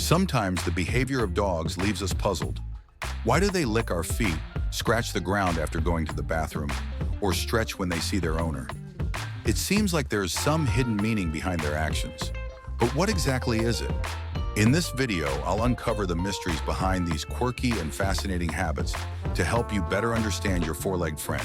Sometimes the behavior of dogs leaves us puzzled. Why do they lick our feet, scratch the ground after going to the bathroom, or stretch when they see their owner? It seems like there is some hidden meaning behind their actions. But what exactly is it? In this video, I'll uncover the mysteries behind these quirky and fascinating habits to help you better understand your four-legged friend.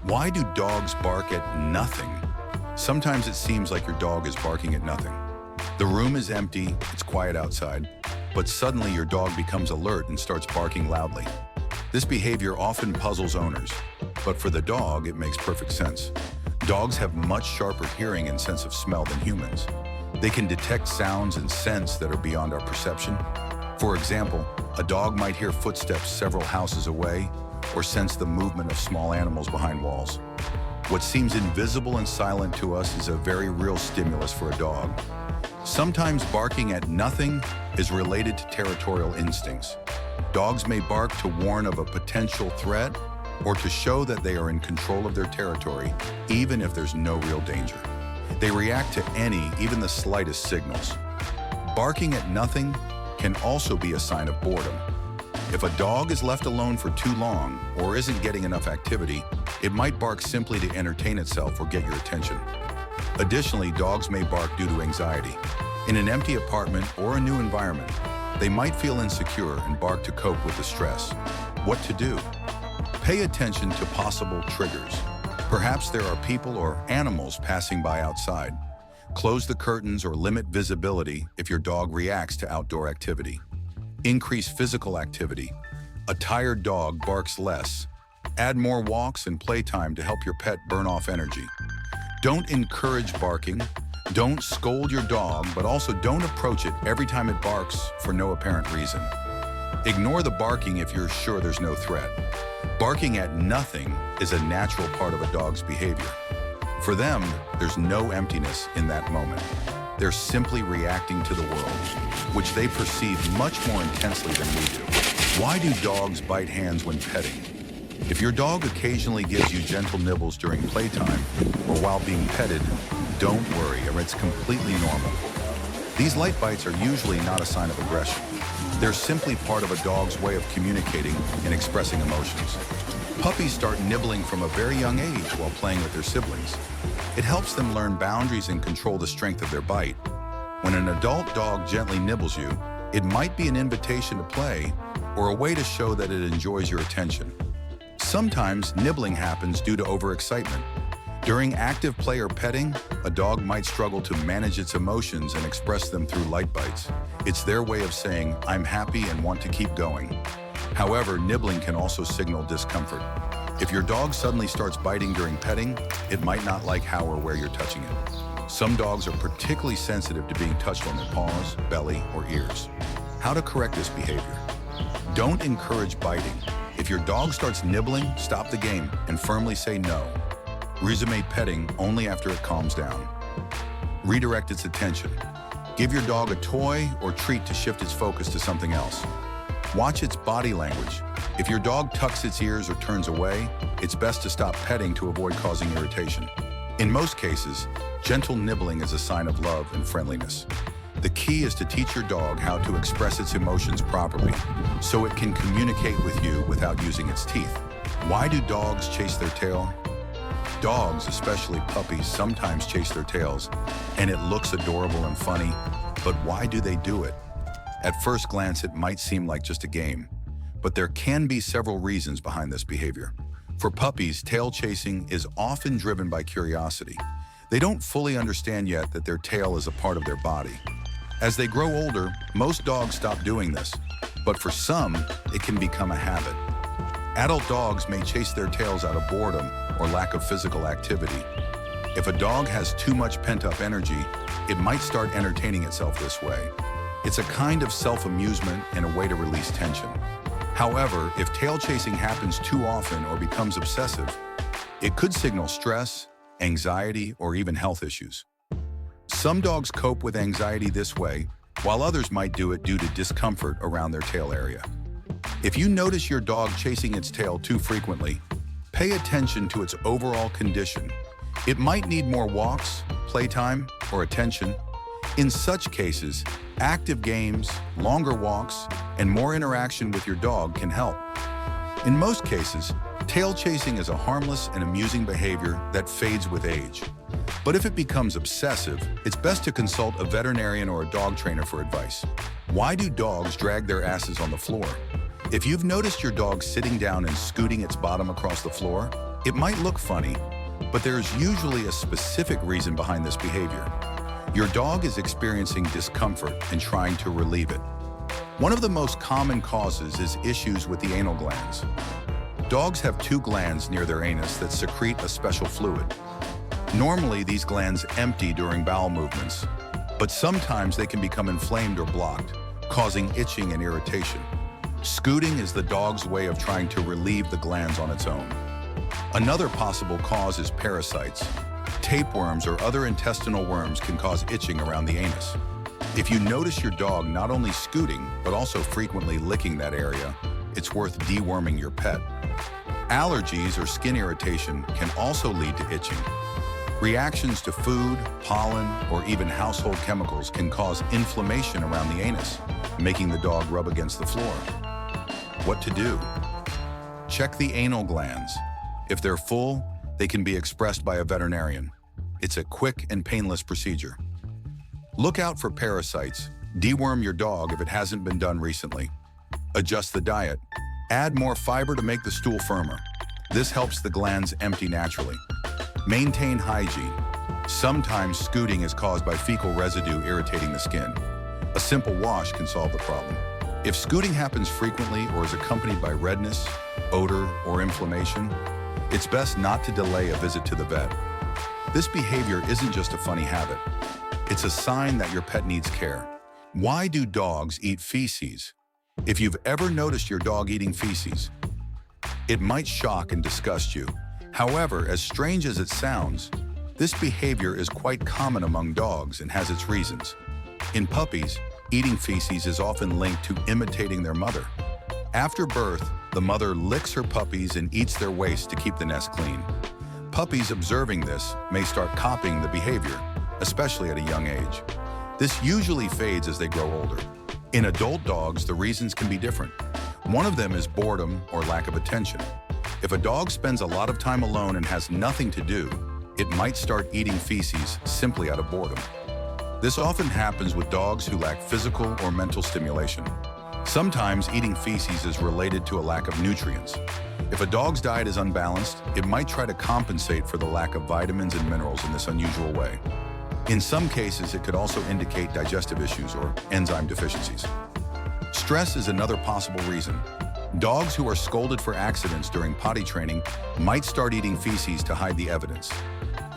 Why do dogs bark at nothing? Sometimes it seems like your dog is barking at nothing. The room is empty, it's quiet outside, but suddenly your dog becomes alert and starts barking loudly. This behavior often puzzles owners, but for the dog, it makes perfect sense. Dogs have much sharper hearing and sense of smell than humans. They can detect sounds and scents that are beyond our perception. For example, a dog might hear footsteps several houses away or sense the movement of small animals behind walls. What seems invisible and silent to us is a very real stimulus for a dog. Sometimes barking at nothing is related to territorial instincts. Dogs may bark to warn of a potential threat or to show that they are in control of their territory, even if there's no real danger. They react to any, even the slightest signals. Barking at nothing can also be a sign of boredom. If a dog is left alone for too long or isn't getting enough activity, it might bark simply to entertain itself or get your attention. Additionally, dogs may bark due to anxiety. In an empty apartment or a new environment, they might feel insecure and bark to cope with the stress. What to do? Pay attention to possible triggers. Perhaps there are people or animals passing by outside. Close the curtains or limit visibility if your dog reacts to outdoor activity. Increase physical activity. A tired dog barks less. Add more walks and playtime to help your pet burn off energy. Don't encourage barking. Don't scold your dog, but also don't approach it every time it barks for no apparent reason. Ignore the barking if you're sure there's no threat. Barking at nothing is a natural part of a dog's behavior. For them, there's no emptiness in that moment. They're simply reacting to the world, which they perceive much more intensely than we do. Why do dogs bite hands when petting? If your dog occasionally gives you gentle nibbles during playtime or while being petted, don't worry, it's completely normal. These light bites are usually not a sign of aggression. They're simply part of a dog's way of communicating and expressing emotions. Puppies start nibbling from a very young age while playing with their siblings. It helps them learn boundaries and control the strength of their bite. When an adult dog gently nibbles you, it might be an invitation to play or a way to show that it enjoys your attention. Sometimes nibbling happens due to overexcitement. During active play or petting, a dog might struggle to manage its emotions and express them through light bites. It's their way of saying, "I'm happy and want to keep going." However, nibbling can also signal discomfort. If your dog suddenly starts biting during petting, it might not like how or where you're touching it. Some dogs are particularly sensitive to being touched on their paws, belly, or ears. How to correct this behavior? Don't encourage biting. If your dog starts nibbling, stop the game and firmly say no. Resume petting only after it calms down. Redirect its attention. Give your dog a toy or treat to shift its focus to something else. Watch its body language. If your dog tucks its ears or turns away, it's best to stop petting to avoid causing irritation. In most cases, gentle nibbling is a sign of love and friendliness. The key is to teach your dog how to express its emotions properly, so it can communicate with you without using its teeth. Why do dogs chase their tail? Dogs, especially puppies, sometimes chase their tails, and it looks adorable and funny, but why do they do it? At first glance, it might seem like just a game, but there can be several reasons behind this behavior. For puppies, tail chasing is often driven by curiosity. They don't fully understand yet that their tail is a part of their body. As they grow older, most dogs stop doing this, but for some, it can become a habit. Adult dogs may chase their tails out of boredom or lack of physical activity. If a dog has too much pent-up energy, it might start entertaining itself this way. It's a kind of self-amusement and a way to release tension. However, if tail chasing happens too often or becomes obsessive, it could signal stress, anxiety, or even health issues. Some dogs cope with anxiety this way, while others might do it due to discomfort around their tail area. If you notice your dog chasing its tail too frequently, pay attention to its overall condition. It might need more walks, playtime, or attention. In such cases, active games, longer walks, and more interaction with your dog can help. In most cases, tail chasing is a harmless and amusing behavior that fades with age. But if it becomes obsessive, it's best to consult a veterinarian or a dog trainer for advice. Why do dogs drag their asses on the floor? If you've noticed your dog sitting down and scooting its bottom across the floor, it might look funny, but there's usually a specific reason behind this behavior. Your dog is experiencing discomfort and trying to relieve it. One of the most common causes is issues with the anal glands. Dogs have two glands near their anus that secrete a special fluid. Normally, these glands empty during bowel movements, but sometimes they can become inflamed or blocked, causing itching and irritation. Scooting is the dog's way of trying to relieve the glands on its own. Another possible cause is parasites. Tapeworms or other intestinal worms can cause itching around the anus. If you notice your dog not only scooting, but also frequently licking that area, it's worth deworming your pet. Allergies or skin irritation can also lead to itching. Reactions to food, pollen, or even household chemicals can cause inflammation around the anus, making the dog rub against the floor. What to do? Check the anal glands. If they're full, they can be expressed by a veterinarian. It's a quick and painless procedure. Look out for parasites. Deworm your dog if it hasn't been done recently. Adjust the diet. Add more fiber to make the stool firmer. This helps the glands empty naturally. Maintain hygiene. Sometimes scooting is caused by fecal residue irritating the skin. A simple wash can solve the problem. If scooting happens frequently or is accompanied by redness, odor, or inflammation, it's best not to delay a visit to the vet. This behavior isn't just a funny habit. It's a sign that your pet needs care. Why do dogs eat feces? If you've ever noticed your dog eating feces, it might shock and disgust you. However, as strange as it sounds, this behavior is quite common among dogs and has its reasons. In puppies, eating feces is often linked to imitating their mother. After birth, the mother licks her puppies and eats their waste to keep the nest clean. Puppies observing this may start copying the behavior, especially at a young age. This usually fades as they grow older. In adult dogs, the reasons can be different. One of them is boredom or lack of attention. If a dog spends a lot of time alone and has nothing to do, it might start eating feces simply out of boredom. This often happens with dogs who lack physical or mental stimulation. Sometimes eating feces is related to a lack of nutrients. If a dog's diet is unbalanced, it might try to compensate for the lack of vitamins and minerals in this unusual way. In some cases, it could also indicate digestive issues or enzyme deficiencies. Stress is another possible reason. Dogs who are scolded for accidents during potty training might start eating feces to hide the evidence.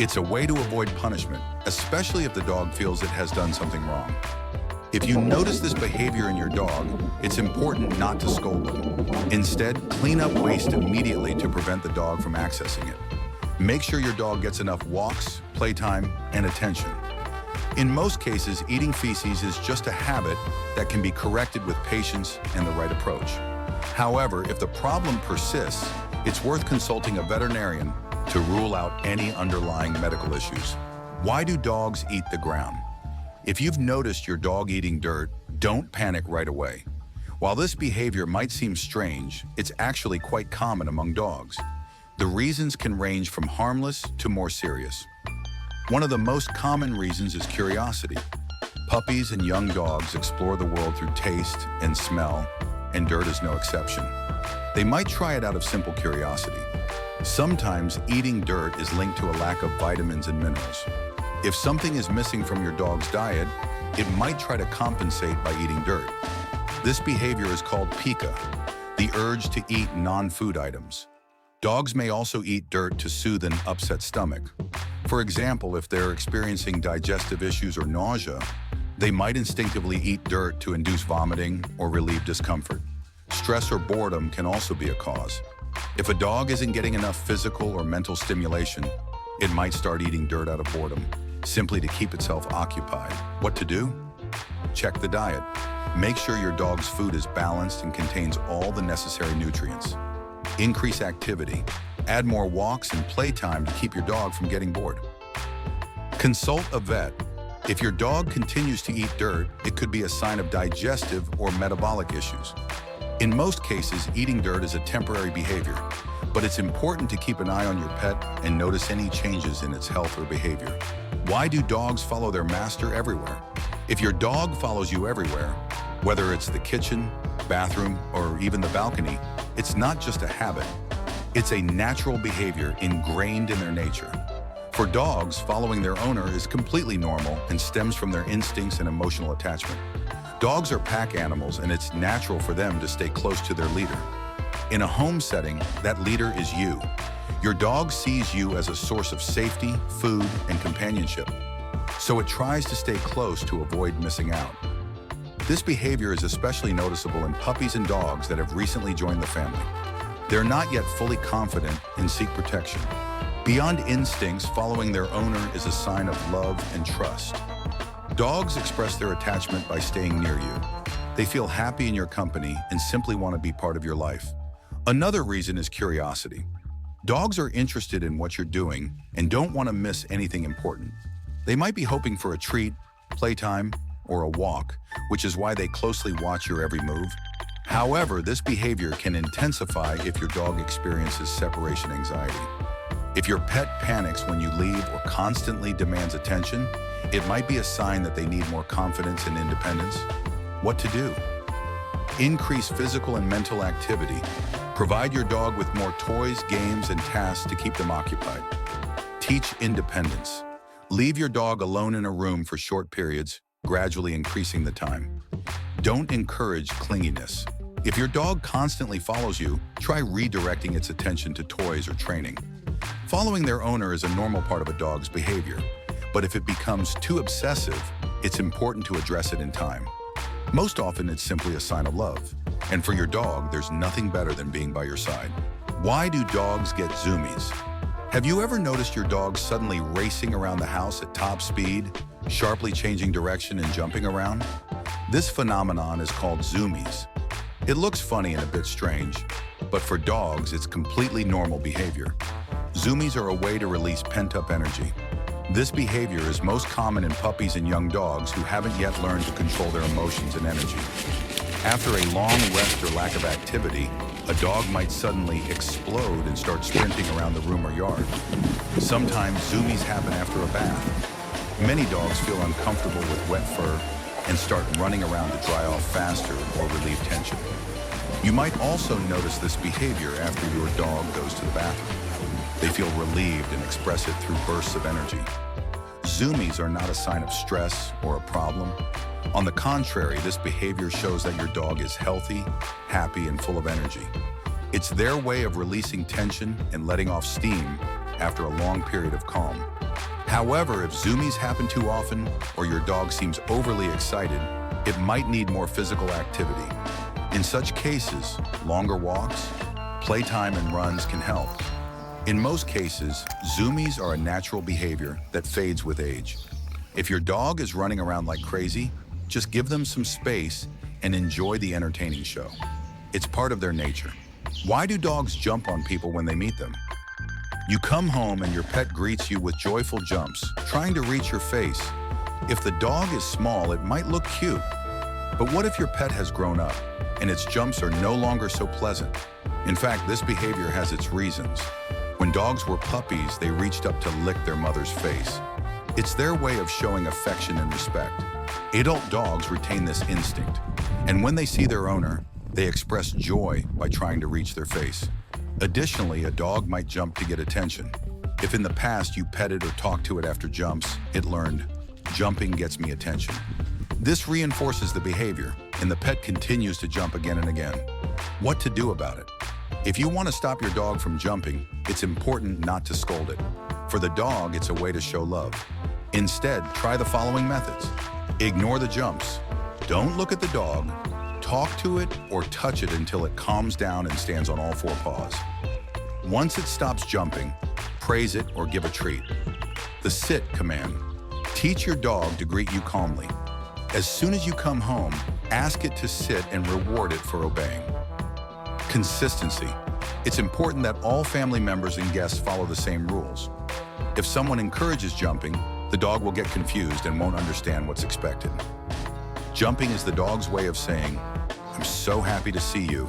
It's a way to avoid punishment, especially if the dog feels it has done something wrong. If you notice this behavior in your dog, it's important not to scold them. Instead, clean up waste immediately to prevent the dog from accessing it. Make sure your dog gets enough walks, playtime, and attention. In most cases, eating feces is just a habit that can be corrected with patience and the right approach. However, if the problem persists, it's worth consulting a veterinarian to rule out any underlying medical issues. Why do dogs eat the ground? If you've noticed your dog eating dirt, don't panic right away. While this behavior might seem strange, it's actually quite common among dogs. The reasons can range from harmless to more serious. One of the most common reasons is curiosity. Puppies and young dogs explore the world through taste and smell, and dirt is no exception. They might try it out of simple curiosity. Sometimes eating dirt is linked to a lack of vitamins and minerals. If something is missing from your dog's diet, it might try to compensate by eating dirt. This behavior is called pica, the urge to eat non-food items. Dogs may also eat dirt to soothe an upset stomach. For example, if they're experiencing digestive issues or nausea, they might instinctively eat dirt to induce vomiting or relieve discomfort. Stress or boredom can also be a cause. If a dog isn't getting enough physical or mental stimulation, it might start eating dirt out of boredom, simply to keep itself occupied. What to do? Check the diet. Make sure your dog's food is balanced and contains all the necessary nutrients. Increase activity. Add more walks and playtime to keep your dog from getting bored. Consult a vet. If your dog continues to eat dirt, it could be a sign of digestive or metabolic issues. In most cases, eating dirt is a temporary behavior, but it's important to keep an eye on your pet and notice any changes in its health or behavior. Why do dogs follow their master everywhere? If your dog follows you everywhere, whether it's the kitchen, bathroom, or even the balcony, it's not just a habit. It's a natural behavior ingrained in their nature. For dogs, following their owner is completely normal and stems from their instincts and emotional attachment. Dogs are pack animals, and it's natural for them to stay close to their leader. In a home setting, that leader is you. Your dog sees you as a source of safety, food, and companionship, so it tries to stay close to avoid missing out. This behavior is especially noticeable in puppies and dogs that have recently joined the family. They're not yet fully confident and seek protection. Beyond instincts, following their owner is a sign of love and trust. Dogs express their attachment by staying near you. They feel happy in your company and simply want to be part of your life. Another reason is curiosity. Dogs are interested in what you're doing and don't want to miss anything important. They might be hoping for a treat, playtime, or a walk, which is why they closely watch your every move. However, this behavior can intensify if your dog experiences separation anxiety. If your pet panics when you leave or constantly demands attention, it might be a sign that they need more confidence and independence. What to do? Increase physical and mental activity. Provide your dog with more toys, games, and tasks to keep them occupied. Teach independence. Leave your dog alone in a room for short periods, gradually increasing the time. Don't encourage clinginess. If your dog constantly follows you, try redirecting its attention to toys or training. Following their owner is a normal part of a dog's behavior, but if it becomes too obsessive, it's important to address it in time. Most often, it's simply a sign of love. And for your dog, there's nothing better than being by your side. Why do dogs get zoomies? Have you ever noticed your dog suddenly racing around the house at top speed, sharply changing direction and jumping around? This phenomenon is called zoomies. It looks funny and a bit strange, but for dogs, it's completely normal behavior. Zoomies are a way to release pent-up energy. This behavior is most common in puppies and young dogs who haven't yet learned to control their emotions and energy. After a long rest or lack of activity, a dog might suddenly explode and start sprinting around the room or yard. Sometimes zoomies happen after a bath. Many dogs feel uncomfortable with wet fur and start running around to dry off faster or relieve tension. You might also notice this behavior after your dog goes to the bathroom. They feel relieved and express it through bursts of energy. Zoomies are not a sign of stress or a problem. On the contrary, this behavior shows that your dog is healthy, happy, and full of energy. It's their way of releasing tension and letting off steam after a long period of calm. However, if zoomies happen too often or your dog seems overly excited, it might need more physical activity. In such cases, longer walks, playtime, and runs can help. In most cases, zoomies are a natural behavior that fades with age. If your dog is running around like crazy, just give them some space and enjoy the entertaining show. It's part of their nature. Why do dogs jump on people when they meet them? You come home and your pet greets you with joyful jumps, trying to reach your face. If the dog is small, it might look cute. But what if your pet has grown up and its jumps are no longer so pleasant? In fact, this behavior has its reasons. When dogs were puppies, they reached up to lick their mother's face. It's their way of showing affection and respect. Adult dogs retain this instinct, and when they see their owner, they express joy by trying to reach their face. Additionally, a dog might jump to get attention. If in the past you petted or talked to it after jumps, it learned, jumping gets me attention. This reinforces the behavior, and the pet continues to jump again and again. What to do about it? If you want to stop your dog from jumping, it's important not to scold it. For the dog, it's a way to show love. Instead, try the following methods. Ignore the jumps. Don't look at the dog. Talk to it or touch it until it calms down and stands on all four paws. Once it stops jumping, praise it or give a treat. The sit command. Teach your dog to greet you calmly. As soon as you come home, ask it to sit and reward it for obeying. Consistency. It's important that all family members and guests follow the same rules. If someone encourages jumping, the dog will get confused and won't understand what's expected. Jumping is the dog's way of saying, "I'm so happy to see you."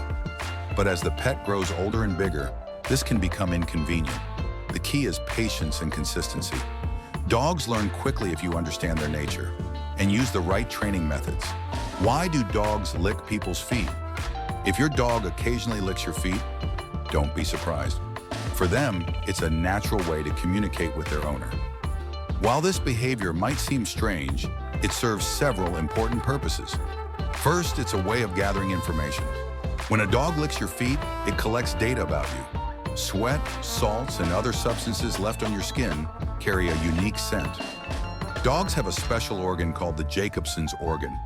But as the pet grows older and bigger, this can become inconvenient. The key is patience and consistency. Dogs learn quickly if you understand their nature and use the right training methods. Why do dogs lick people's feet? If your dog occasionally licks your feet, don't be surprised. For them, it's a natural way to communicate with their owner. While this behavior might seem strange, it serves several important purposes. First, it's a way of gathering information. When a dog licks your feet, it collects data about you. Sweat, salts, and other substances left on your skin carry a unique scent. Dogs have a special organ called the Jacobson's organ,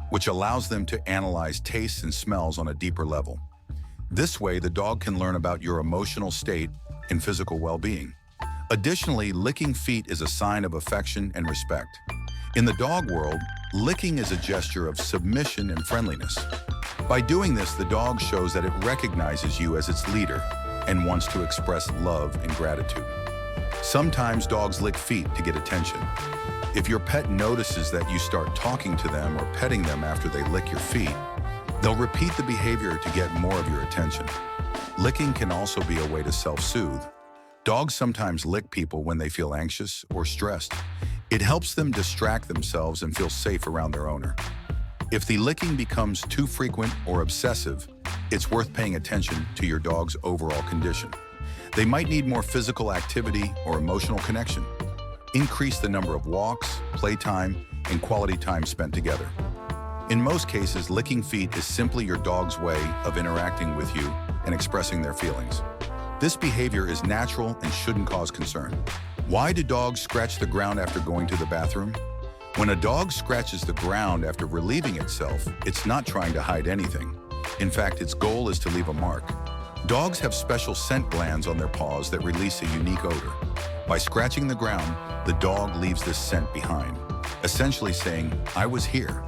which allows them to analyze tastes and smells on a deeper level. This way, the dog can learn about your emotional state and physical well-being. Additionally, licking feet is a sign of affection and respect. In the dog world, licking is a gesture of submission and friendliness. By doing this, the dog shows that it recognizes you as its leader and wants to express love and gratitude. Sometimes dogs lick feet to get attention. If your pet notices that you start talking to them or petting them after they lick your feet, they'll repeat the behavior to get more of your attention. Licking can also be a way to self-soothe. Dogs sometimes lick people when they feel anxious or stressed. It helps them distract themselves and feel safe around their owner. If the licking becomes too frequent or obsessive, it's worth paying attention to your dog's overall condition. They might need more physical activity or emotional connection. Increase the number of walks, playtime, and quality time spent together. In most cases, licking feet is simply your dog's way of interacting with you and expressing their feelings. This behavior is natural and shouldn't cause concern. Why do dogs scratch the ground after going to the bathroom? When a dog scratches the ground after relieving itself, it's not trying to hide anything. In fact, its goal is to leave a mark. Dogs have special scent glands on their paws that release a unique odor. By scratching the ground, the dog leaves this scent behind, essentially saying, "I was here."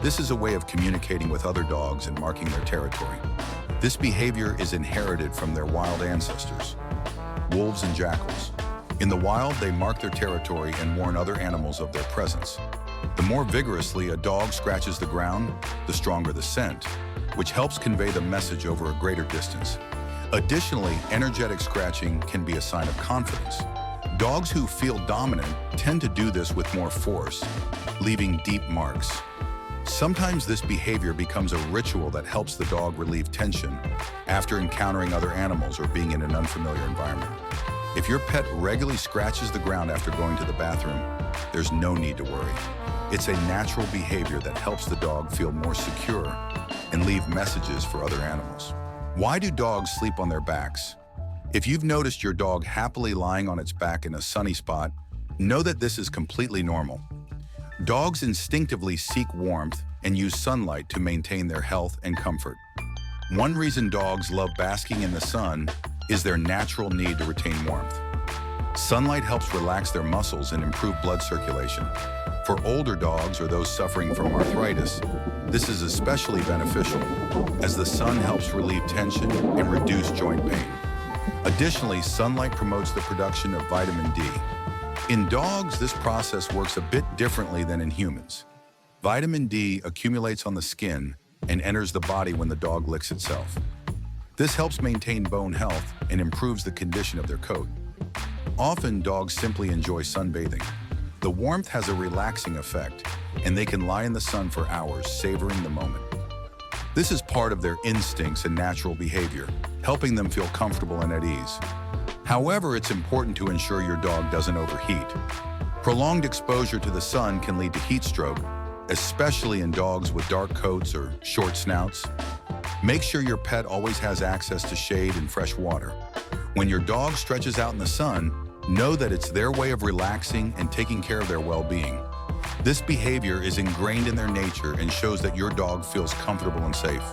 This is a way of communicating with other dogs and marking their territory. This behavior is inherited from their wild ancestors, wolves and jackals. In the wild, they mark their territory and warn other animals of their presence. The more vigorously a dog scratches the ground, the stronger the scent, which helps convey the message over a greater distance. Additionally, energetic scratching can be a sign of confidence. Dogs who feel dominant tend to do this with more force, leaving deep marks. Sometimes this behavior becomes a ritual that helps the dog relieve tension after encountering other animals or being in an unfamiliar environment. If your pet regularly scratches the ground after going to the bathroom, there's no need to worry. It's a natural behavior that helps the dog feel more secure and leave messages for other animals. Why do dogs sleep on their backs? If you've noticed your dog happily lying on its back in a sunny spot, know that this is completely normal. Dogs instinctively seek warmth and use sunlight to maintain their health and comfort. One reason dogs love basking in the sun is their natural need to retain warmth. Sunlight helps relax their muscles and improve blood circulation. For older dogs or those suffering from arthritis, this is especially beneficial, as the sun helps relieve tension and reduce joint pain. Additionally, sunlight promotes the production of vitamin D. In dogs, this process works a bit differently than in humans. Vitamin D accumulates on the skin and enters the body when the dog licks itself. This helps maintain bone health and improves the condition of their coat. Often, dogs simply enjoy sunbathing. The warmth has a relaxing effect, and they can lie in the sun for hours, savoring the moment. This is part of their instincts and natural behavior, helping them feel comfortable and at ease. However, it's important to ensure your dog doesn't overheat. Prolonged exposure to the sun can lead to heat stroke, especially in dogs with dark coats or short snouts. Make sure your pet always has access to shade and fresh water. When your dog stretches out in the sun, know that it's their way of relaxing and taking care of their well-being. This behavior is ingrained in their nature and shows that your dog feels comfortable and safe.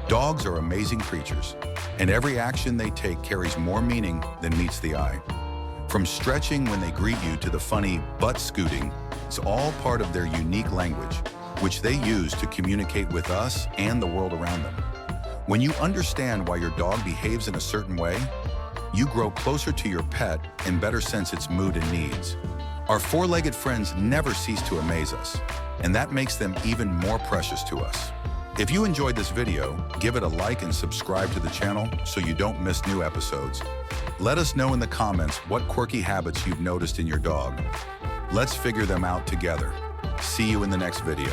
Dogs are amazing creatures, and every action they take carries more meaning than meets the eye. From stretching when they greet you to the funny butt scooting, it's all part of their unique language, which they use to communicate with us and the world around them. When you understand why your dog behaves in a certain way, you grow closer to your pet and better sense its mood and needs. Our four-legged friends never cease to amaze us, and that makes them even more precious to us. If you enjoyed this video, give it a like and subscribe to the channel so you don't miss new episodes. Let us know in the comments what quirky habits you've noticed in your dog. Let's figure them out together. See you in the next video.